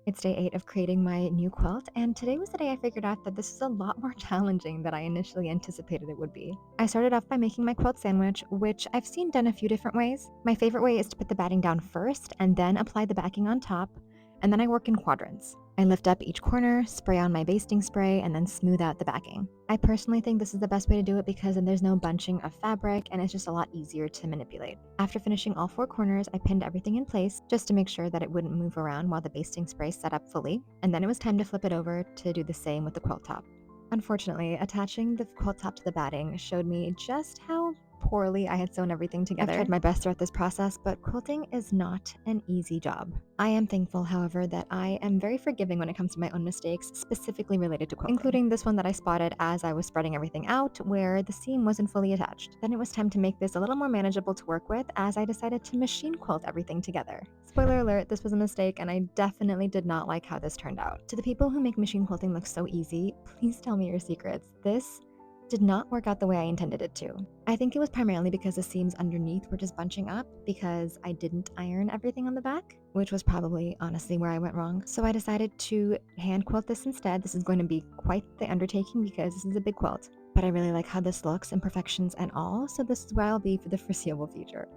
It's day 8 of creating my new quilt, and today was the day I figured out that this is a lot more challenging than I initially anticipated it would be. I started off by making my quilt sandwich, which I've seen done a few different ways. My favorite way is to put the batting down first and then apply the backing on top, and then I work in quadrants. I lift up each corner, spray on my basting spray, and then smooth out the backing. I personally think this is the best way to do it because then there's no bunching of fabric and it's just a lot easier to manipulate. After finishing all 4 corners, I pinned everything in place just to make sure that it wouldn't move around while the basting spray set up fully, and then it was time to flip it over to do the same with the quilt top. Unfortunately, attaching the quilt top to the batting showed me just how poorly I had sewn everything together. I've tried my best throughout this process, but quilting is not an easy job. I am thankful, however, that I am very forgiving when it comes to my own mistakes, specifically related to quilting, including this one that I spotted as I was spreading everything out where the seam wasn't fully attached. Then it was time to make this a little more manageable to work with as I decided to machine quilt everything together. Spoiler alert, this was a mistake and I definitely did not like how this turned out. To the people who make machine quilting look so easy, please tell me your secrets. This did not work out the way I intended it to. I think it was primarily because the seams underneath were just bunching up because I didn't iron everything on the back, which was probably honestly where I went wrong. So I decided to hand quilt this instead. This is going to be quite the undertaking because this is a big quilt, but I really like how this looks, imperfections and all, so this is where I'll be for the foreseeable future.